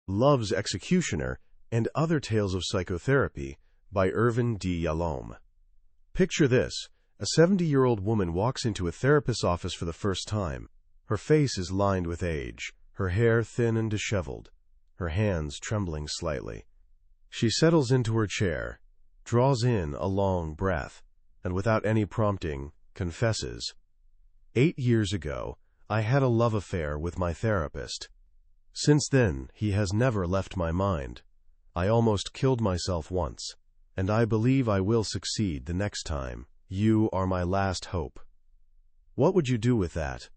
Love's Executioner, and Other Tales of Psychotherapy by Irvin D. Yalom. Picture this. A 70-year-old woman walks into a therapist's office for the first time. Her face is lined with age, her hair thin and disheveled, her hands trembling slightly. She settles into her chair, draws in a long breath, and without any prompting, confesses, 8 years ago, I had a love affair with my therapist. Since then, he has never left my mind. I almost killed myself once, and I believe I will succeed the next time. You are my last hope. What would you do with that?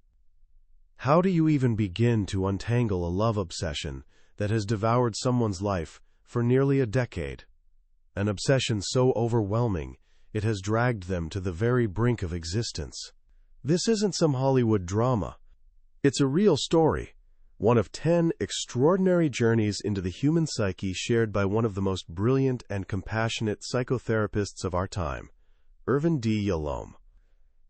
How do you even begin to untangle a love obsession that has devoured someone's life for nearly a decade? An obsession so overwhelming, it has dragged them to the very brink of existence. This isn't some Hollywood drama. It's a real story. One of 10 extraordinary journeys into the human psyche shared by one of the most brilliant and compassionate psychotherapists of our time, Irvin D. Yalom.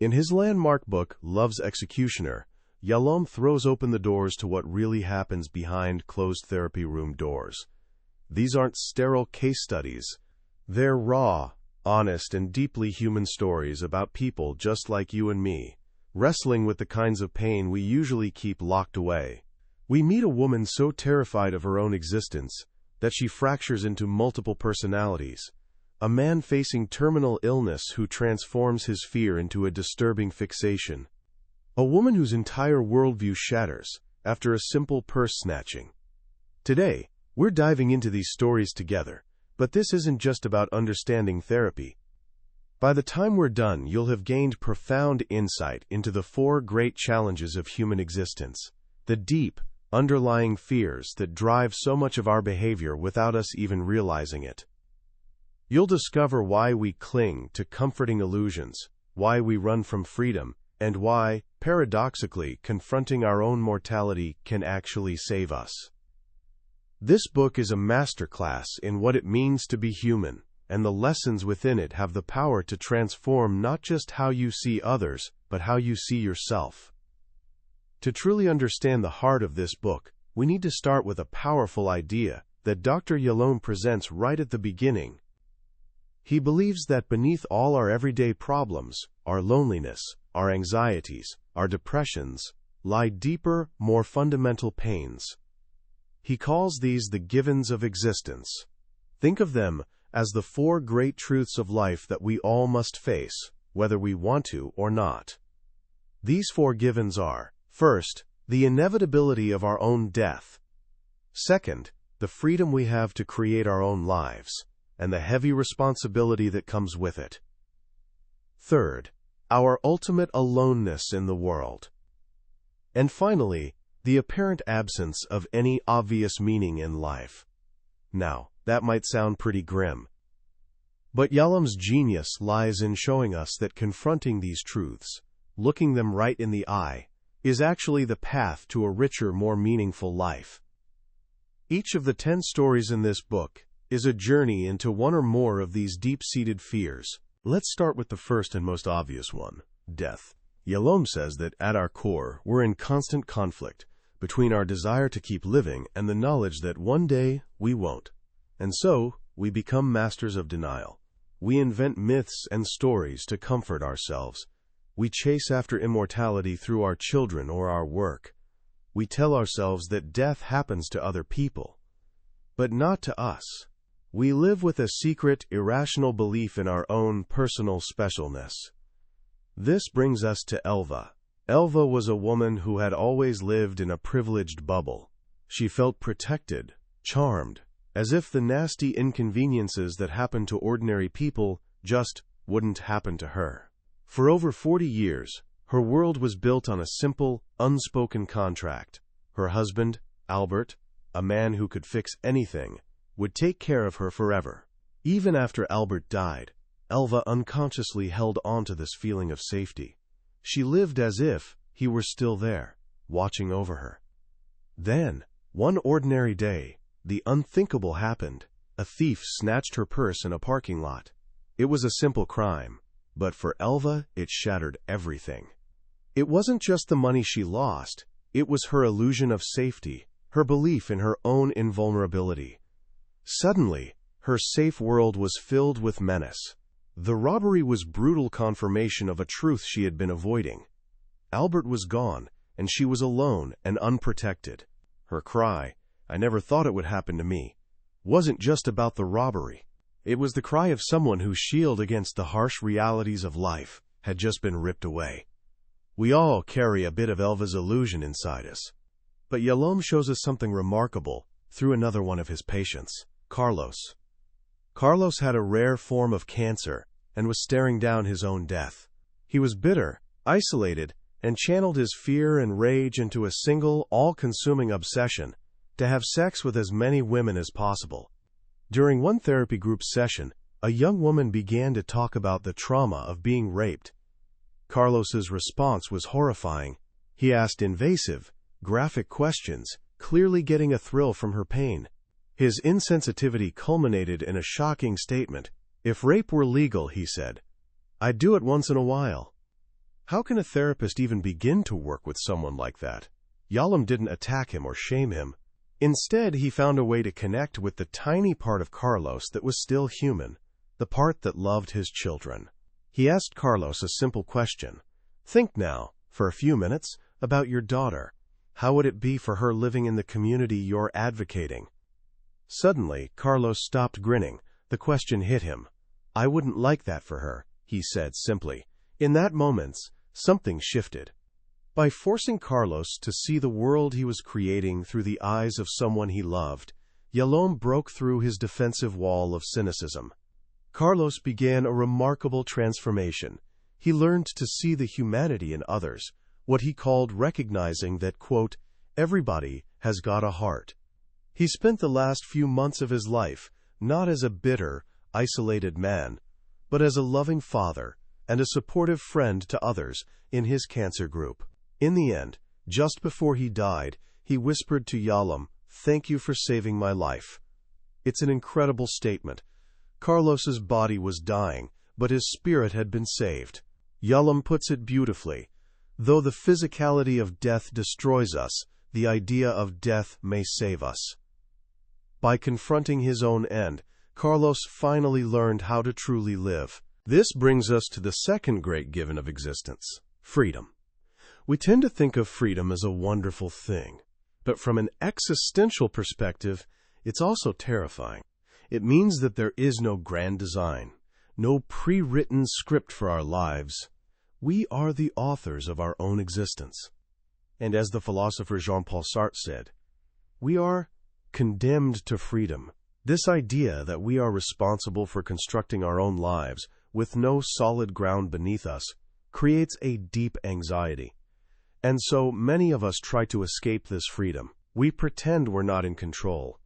In his landmark book, Love's Executioner, Yalom throws open the doors to what really happens behind closed therapy room doors. These aren't sterile case studies. They're raw, honest, and deeply human stories about people just like you and me, wrestling with the kinds of pain we usually keep locked away. We meet a woman so terrified of her own existence that she fractures into multiple personalities, a man facing terminal illness who transforms his fear into a disturbing fixation, a woman whose entire worldview shatters after a simple purse snatching. Today, we're diving into these stories together, but this isn't just about understanding therapy. By the time we're done, you'll have gained profound insight into the 4 great challenges of human existence, the deep, underlying fears that drive so much of our behavior without us even realizing it. You'll discover why we cling to comforting illusions, why we run from freedom, and why, paradoxically, confronting our own mortality can actually save us. This book is a masterclass in what it means to be human, and the lessons within it have the power to transform not just how you see others, but how you see yourself. To truly understand the heart of this book, we need to start with a powerful idea that Dr. Yalom presents right at the beginning. He believes that beneath all our everyday problems, our loneliness, our anxieties, our depressions, lie deeper, more fundamental pains. He calls these the givens of existence. Think of them as the 4 great truths of life that we all must face, whether we want to or not. These 4 givens are: first, the inevitability of our own death. Second, the freedom we have to create our own lives, and the heavy responsibility that comes with it. Third, our ultimate aloneness in the world. And finally, the apparent absence of any obvious meaning in life. Now, that might sound pretty grim. But Yalom's genius lies in showing us that confronting these truths, looking them right in the eye, is actually the path to a richer, more meaningful life. Each of the 10 stories in this book is a journey into one or more of these deep-seated fears. Let's start with the first and most obvious one, death. Yalom says that at our core, we're in constant conflict between our desire to keep living and the knowledge that one day we won't. And so, we become masters of denial. We invent myths and stories to comfort ourselves. We chase after immortality through our children or our work. We tell ourselves that death happens to other people, but not to us. We live with a secret, irrational belief in our own personal specialness. This brings us to Elva. Elva was a woman who had always lived in a privileged bubble. She felt protected, charmed, as if the nasty inconveniences that happen to ordinary people just wouldn't happen to her. For over 40 years, her world was built on a simple, unspoken contract. Her husband, Albert, a man who could fix anything, would take care of her forever. Even after Albert died, Elva unconsciously held on to this feeling of safety. She lived as if he were still there, watching over her. Then, one ordinary day, the unthinkable happened. A thief snatched her purse in a parking lot. It was a simple crime, but for Elva, it shattered everything. It wasn't just the money she lost, it was her illusion of safety, her belief in her own invulnerability. Suddenly, her safe world was filled with menace. The robbery was brutal confirmation of a truth she had been avoiding. Albert was gone, and she was alone and unprotected. Her cry, "I never thought it would happen to me," wasn't just about the robbery. It was the cry of someone whose shield against the harsh realities of life had just been ripped away. We all carry a bit of Elva's illusion inside us. But Yalom shows us something remarkable through another one of his patients, Carlos. Carlos had a rare form of cancer and was staring down his own death. He was bitter, isolated, and channeled his fear and rage into a single, all-consuming obsession to have sex with as many women as possible. During one therapy group session, a young woman began to talk about the trauma of being raped. Carlos's response was horrifying. He asked invasive, graphic questions, clearly getting a thrill from her pain. His insensitivity culminated in a shocking statement. "If rape were legal," he said, "I'd do it once in a while." How can a therapist even begin to work with someone like that? Yalom didn't attack him or shame him. Instead, he found a way to connect with the tiny part of Carlos that was still human, the part that loved his children. He asked Carlos a simple question. "Think now, for a few minutes, about your daughter. How would it be for her living in the community you're advocating?" Suddenly, Carlos stopped grinning. The question hit him. "I wouldn't like that for her," he said simply. In that moment, something shifted. By forcing Carlos to see the world he was creating through the eyes of someone he loved, Yalom broke through his defensive wall of cynicism. Carlos began a remarkable transformation. He learned to see the humanity in others, what he called recognizing that, quote, "everybody has got a heart." He spent the last few months of his life not as a bitter, isolated man, but as a loving father and a supportive friend to others in his cancer group. In the end, just before he died, he whispered to Yalom, "Thank you for saving my life." It's an incredible statement. Carlos's body was dying, but his spirit had been saved. Yalom puts it beautifully. Though the physicality of death destroys us, the idea of death may save us. By confronting his own end, Carlos finally learned how to truly live. This brings us to the second great given of existence, freedom. We tend to think of freedom as a wonderful thing, but from an existential perspective, it's also terrifying. It means that there is no grand design, no pre-written script for our lives. We are the authors of our own existence. And as the philosopher Jean-Paul Sartre said, we are condemned to freedom. This idea that we are responsible for constructing our own lives with no solid ground beneath us creates a deep anxiety. And so many of us try to escape this freedom. We pretend we're not in control.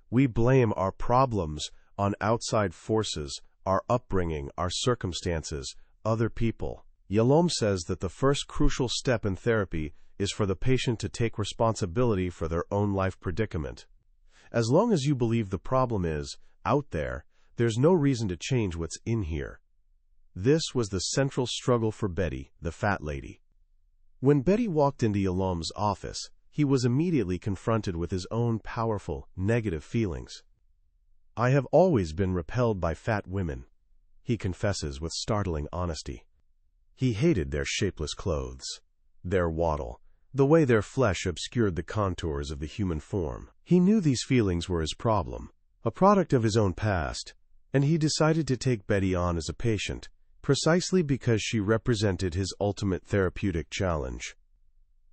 We blame our problems on outside forces, our upbringing, our circumstances, other people. Yalom says that the first crucial step in therapy is for the patient to take responsibility for their own life predicament. As long as you believe the problem is out there, there's no reason to change what's in here. This was the central struggle for Betty, the fat lady. When Betty walked into Yalom's office, he was immediately confronted with his own powerful, negative feelings. "I have always been repelled by fat women," he confesses with startling honesty. He hated their shapeless clothes, their waddle, the way their flesh obscured the contours of the human form. He knew these feelings were his problem, a product of his own past, and he decided to take Betty on as a patient, precisely because she represented his ultimate therapeutic challenge.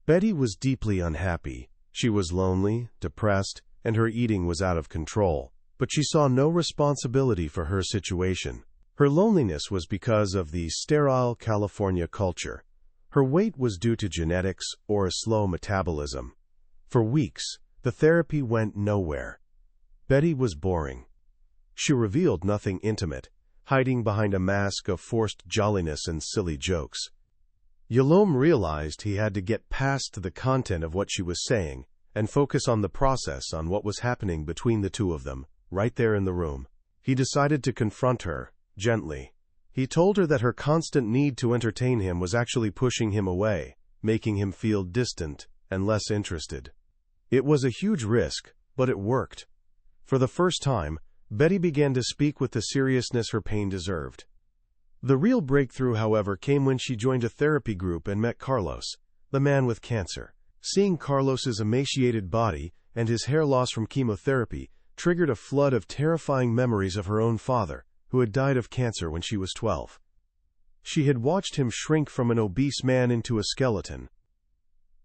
Betty was deeply unhappy. She was lonely, depressed, and her eating was out of control, but she saw no responsibility for her situation. Her loneliness was because of the sterile California culture. Her weight was due to genetics or a slow metabolism. For weeks, the therapy went nowhere. Betty was boring. She revealed nothing intimate, hiding behind a mask of forced jolliness and silly jokes. Yalom realized he had to get past the content of what she was saying and focus on the process, on what was happening between the two of them, right there in the room. He decided to confront her, gently. He told her that her constant need to entertain him was actually pushing him away, making him feel distant and less interested. It was a huge risk, but it worked. For the first time, Betty began to speak with the seriousness her pain deserved. The real breakthrough, however, came when she joined a therapy group and met Carlos, the man with cancer. Seeing Carlos's emaciated body and his hair loss from chemotherapy triggered a flood of terrifying memories of her own father, who had died of cancer when she was 12. She had watched him shrink from an obese man into a skeleton.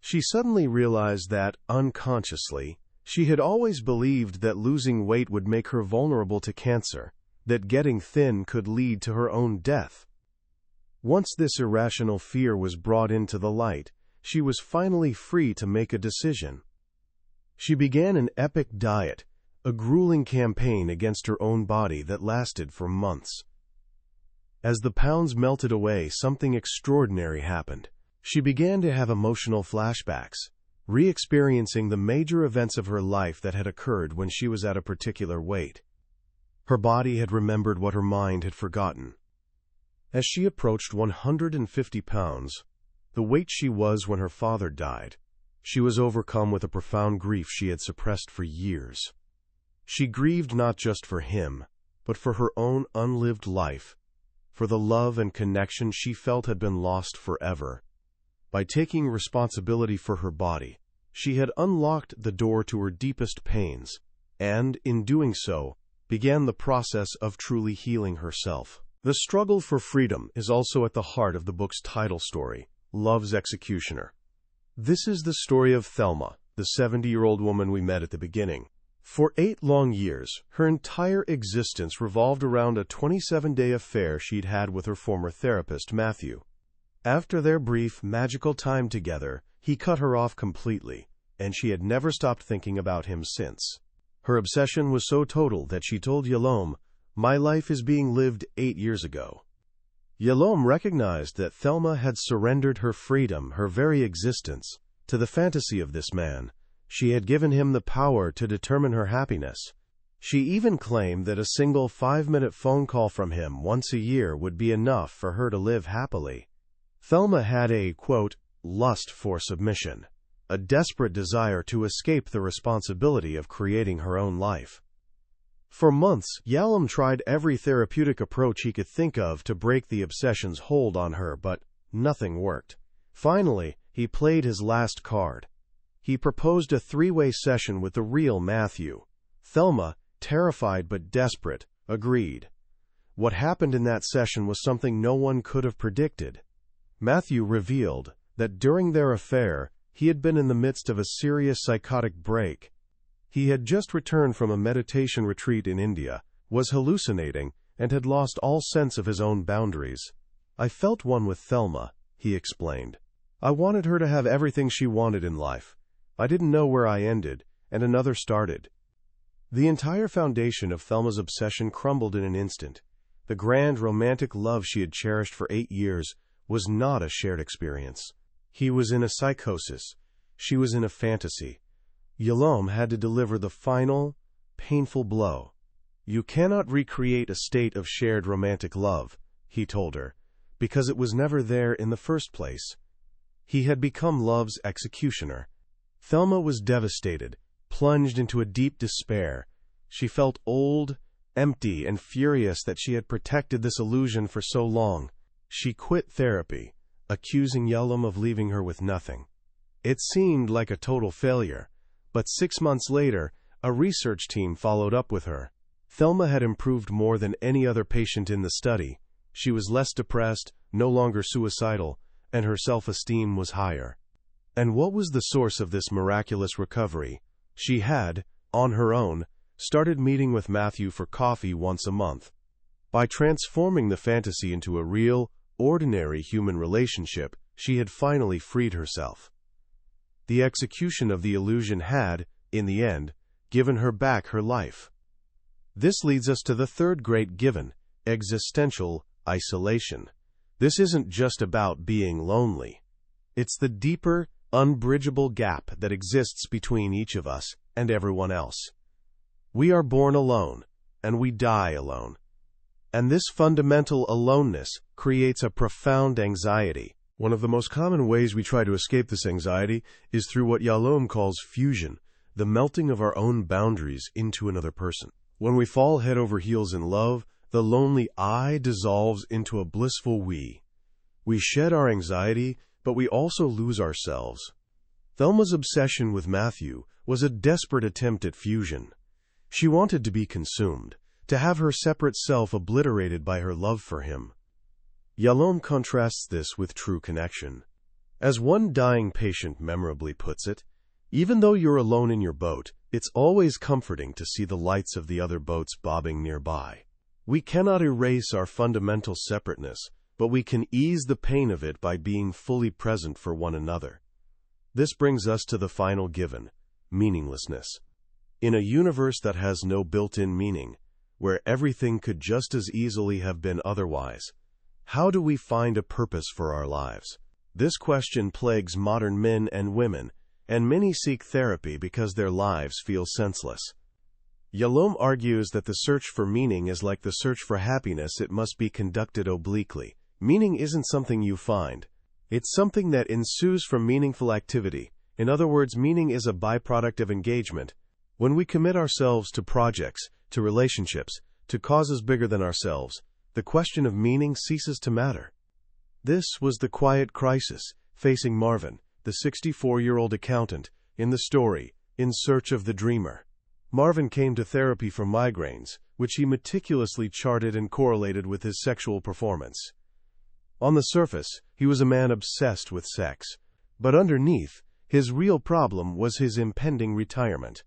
She suddenly realized that, unconsciously, she had always believed that losing weight would make her vulnerable to cancer, that getting thin could lead to her own death. Once this irrational fear was brought into the light, she was finally free to make a decision. She began an epic diet, a grueling campaign against her own body that lasted for months. As the pounds melted away, something extraordinary happened. She began to have emotional flashbacks, re-experiencing the major events of her life that had occurred when she was at a particular weight. Her body had remembered what her mind had forgotten. As she approached 150 pounds, the weight she was when her father died, she was overcome with a profound grief she had suppressed for years. She grieved not just for him, but for her own unlived life, for the love and connection she felt had been lost forever. By taking responsibility for her body, she had unlocked the door to her deepest pains, and, in doing so, began the process of truly healing herself. The struggle for freedom is also at the heart of the book's title story, Love's Executioner. This is the story of Thelma, the 70-year-old woman we met at the beginning. For 8 long years, her entire existence revolved around a 27-day affair she'd had with her former therapist, Matthew. After their brief, magical time together, he cut her off completely, and she had never stopped thinking about him since. Her obsession was so total that she told Yalom, "My life is being lived 8 years ago." Yalom recognized that Thelma had surrendered her freedom, her very existence, to the fantasy of this man. She had given him the power to determine her happiness. She even claimed that a single 5-minute phone call from him once a year would be enough for her to live happily. Thelma had a, quote, lust for submission, a desperate desire to escape the responsibility of creating her own life. For months, Yalom tried every therapeutic approach he could think of to break the obsession's hold on her, but nothing worked. Finally, he played his last card. He proposed a 3-way session with the real Matthew. Thelma, terrified but desperate, agreed. What happened in that session was something no one could have predicted. Matthew revealed that during their affair, he had been in the midst of a serious psychotic break. He had just returned from a meditation retreat in India, was hallucinating, and had lost all sense of his own boundaries. "I felt one with Thelma," he explained. "I wanted her to have everything she wanted in life. I didn't know where I ended, and another started." The entire foundation of Thelma's obsession crumbled in an instant. The grand romantic love she had cherished for 8 years was not a shared experience. He was in a psychosis. She was in a fantasy. Yalom had to deliver the final, painful blow. "You cannot recreate a state of shared romantic love," he told her, "because it was never there in the first place." He had become love's executioner. Thelma was devastated, plunged into a deep despair. She felt old, empty, and furious that she had protected this illusion for so long. She quit therapy, accusing Yalom of leaving her with nothing. It seemed like a total failure, but 6 months later, a research team followed up with her. Thelma had improved more than any other patient in the study. She was less depressed, no longer suicidal, and her self-esteem was higher. And what was the source of this miraculous recovery? She had, on her own, started meeting with Matthew for coffee once a month. By transforming the fantasy into a real, ordinary human relationship, she had finally freed herself. The execution of the illusion had, in the end, given her back her life. This leads us to the third great given, existential isolation. This isn't just about being lonely. It's the deeper, unbridgeable gap that exists between each of us and everyone else. We are born alone, and we die alone. And this fundamental aloneness creates a profound anxiety. One of the most common ways we try to escape this anxiety is through what Yalom calls fusion, the melting of our own boundaries into another person. When we fall head over heels in love, the lonely I dissolves into a blissful we. We shed our anxiety, but we also lose ourselves. Thelma's obsession with Matthew was a desperate attempt at fusion. She wanted to be consumed, to have her separate self obliterated by her love for him. Yalom contrasts this with true connection. As one dying patient memorably puts it, even though you're alone in your boat, it's always comforting to see the lights of the other boats bobbing nearby. We cannot erase our fundamental separateness, but we can ease the pain of it by being fully present for one another. This brings us to the final given, meaninglessness. In a universe that has no built-in meaning, where everything could just as easily have been otherwise, how do we find a purpose for our lives? This question plagues modern men and women, and many seek therapy because their lives feel senseless. Yalom argues that the search for meaning is like the search for happiness. It must be conducted obliquely. Meaning isn't something you find. It's something that ensues from meaningful activity. In other words, meaning is a byproduct of engagement. When we commit ourselves to projects, to relationships, to causes bigger than ourselves, the question of meaning ceases to matter. This was the quiet crisis facing Marvin, the 64-year-old accountant, in the story, In Search of the Dreamer. Marvin came to therapy for migraines, which he meticulously charted and correlated with his sexual performance. On the surface, he was a man obsessed with sex, but underneath, his real problem was his impending retirement.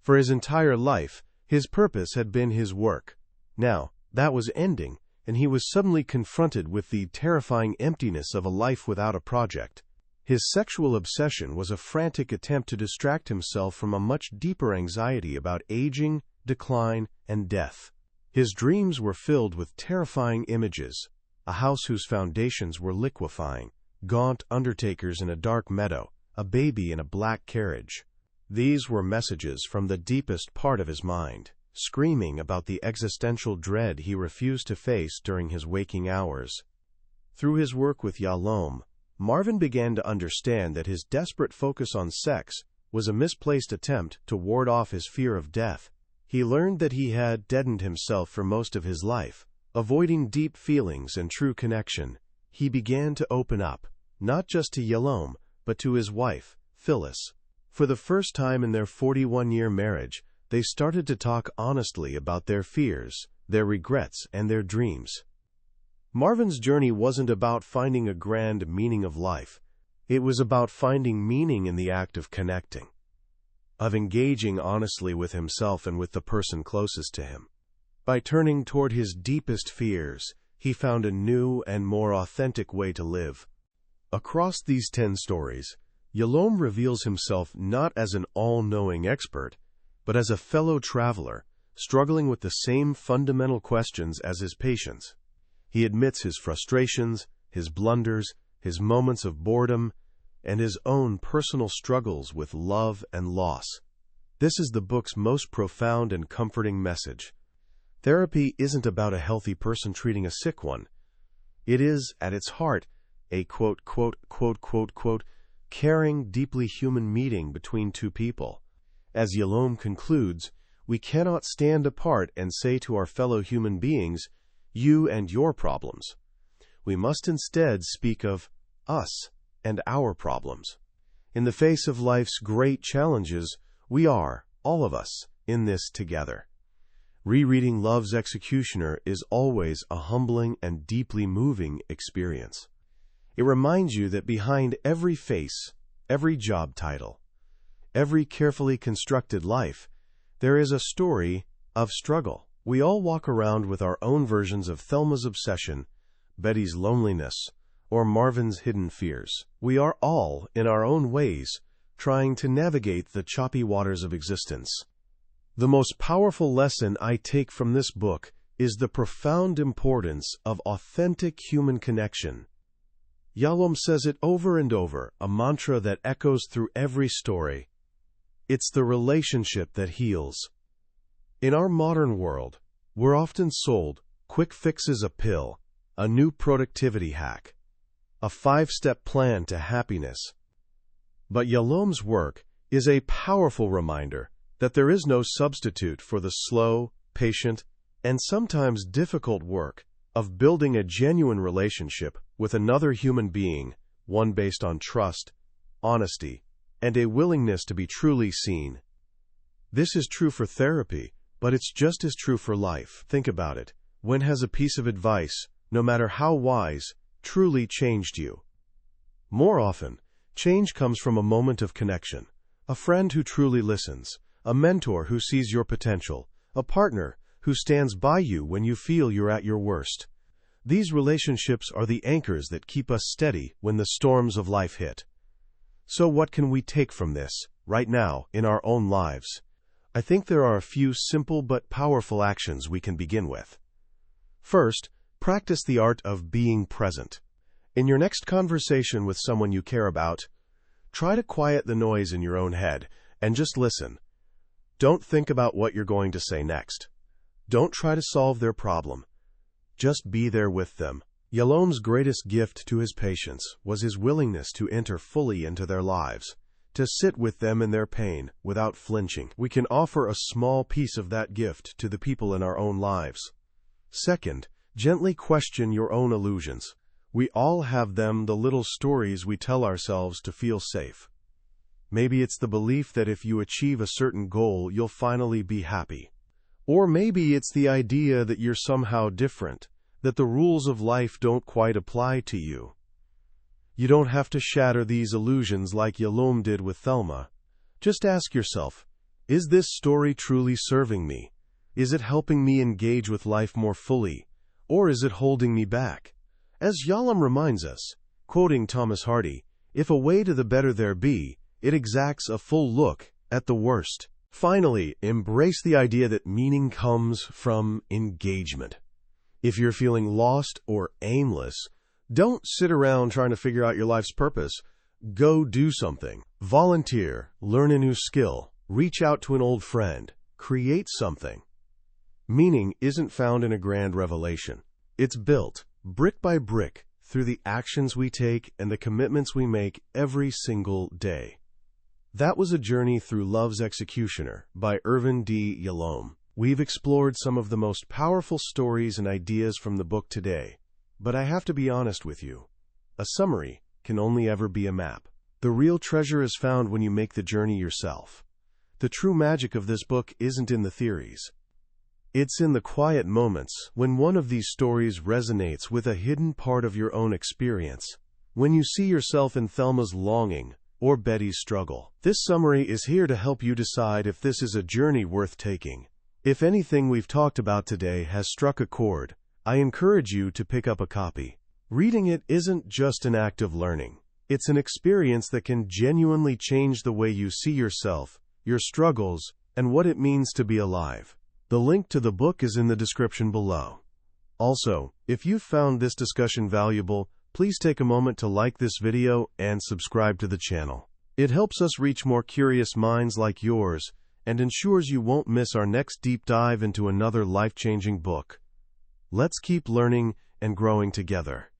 For his entire life, his purpose had been his work. Now, that was ending, and he was suddenly confronted with the terrifying emptiness of a life without a project. His sexual obsession was a frantic attempt to distract himself from a much deeper anxiety about aging, decline, and death. His dreams were filled with terrifying images: a house whose foundations were liquefying, gaunt undertakers in a dark meadow, a baby in a black carriage. These were messages from the deepest part of his mind, screaming about the existential dread he refused to face during his waking hours. Through his work with Yalom, Marvin began to understand that his desperate focus on sex was a misplaced attempt to ward off his fear of death. He learned that he had deadened himself for most of his life, avoiding deep feelings and true connection. He began to open up, not just to Yalom, but to his wife, Phyllis. For the first time in their 41-year marriage, they started to talk honestly about their fears, their regrets, and their dreams. Marvin's journey wasn't about finding a grand meaning of life. It was about finding meaning in the act of connecting, of engaging honestly with himself and with the person closest to him. By turning toward his deepest fears, he found a new and more authentic way to live. Across these 10 stories, Yalom reveals himself not as an all-knowing expert, but as a fellow traveler, struggling with the same fundamental questions as his patients. He admits his frustrations, his blunders, his moments of boredom, and his own personal struggles with love and loss. This is the book's most profound and comforting message. Therapy isn't about a healthy person treating a sick one. It is, at its heart, a caring, deeply human meeting between two people. As Yalom concludes, we cannot stand apart and say to our fellow human beings, "You and your problems." We must instead speak of us and our problems. In the face of life's great challenges, we are, all of us, in this together. Rereading Love's Executioner is always a humbling and deeply moving experience. It reminds you that behind every face, every job title, every carefully constructed life, there is a story of struggle. We all walk around with our own versions of Thelma's obsession, Betty's loneliness, or Marvin's hidden fears. We are all, in our own ways, trying to navigate the choppy waters of existence. The most powerful lesson I take from this book is the profound importance of authentic human connection. Yalom says it over and over, a mantra that echoes through every story. It's the relationship that heals. In our modern world, we're often sold quick fixes: a pill, a new productivity hack, a 5-step plan to happiness. But Yalom's work, is a powerful reminder that there is no substitute for the slow, patient, and sometimes difficult work of building a genuine relationship with another human being, one based on trust, honesty, and a willingness to be truly seen. This is true for therapy, but it's just as true for life. Think about it. When has a piece of advice, no matter how wise, truly changed you? More often, change comes from a moment of connection. A friend who truly listens, a mentor who sees your potential, a partner who stands by you when you feel you're at your worst. These relationships are the anchors that keep us steady when the storms of life hit. So what can we take from this, right now, in our own lives? I think there are a few simple but powerful actions we can begin with. First, practice the art of being present. In your next conversation with someone you care about, try to quiet the noise in your own head and just listen. Don't think about what you're going to say next. Don't try to solve their problem. Just be there with them. Yalom's greatest gift to his patients was his willingness to enter fully into their lives, to sit with them in their pain without flinching. We can offer a small piece of that gift to the people in our own lives. Second, gently question your own illusions. We all have them, the little stories we tell ourselves to feel safe. Maybe it's the belief that if you achieve a certain goal, you'll finally be happy. Or maybe it's the idea that you're somehow different, that the rules of life don't quite apply to you. You don't have to shatter these illusions like Yalom did with Thelma. Just ask yourself, is this story truly serving me? Is it helping me engage with life more fully? Or is it holding me back? As Yalom reminds us, quoting Thomas Hardy, if a way to the better there be, it exacts a full look at the worst. Finally, embrace the idea that meaning comes from engagement. If you're feeling lost or aimless, don't sit around trying to figure out your life's purpose. Go do something. Volunteer, learn a new skill, reach out to an old friend, create something. Meaning isn't found in a grand revelation. It's built, brick by brick, through the actions we take and the commitments we make every single day. That was A Journey Through Love's Executioner by Irvin D. Yalom. We've explored some of the most powerful stories and ideas from the book today, but I have to be honest with you. A summary can only ever be a map. The real treasure is found when you make the journey yourself. The true magic of this book isn't in the theories. It's in the quiet moments when one of these stories resonates with a hidden part of your own experience. When you see yourself in Thelma's longing or Betty's struggle. This summary is here to help you decide if this is a journey worth taking. If anything we've talked about today has struck a chord, I encourage you to pick up a copy. Reading it isn't just an act of learning. It's an experience that can genuinely change the way you see yourself, your struggles, and what it means to be alive. The link to the book is in the description below. Also, if you found this discussion valuable, please take a moment to like this video and subscribe to the channel. It helps us reach more curious minds like yours and ensures you won't miss our next deep dive into another life-changing book. Let's keep learning and growing together.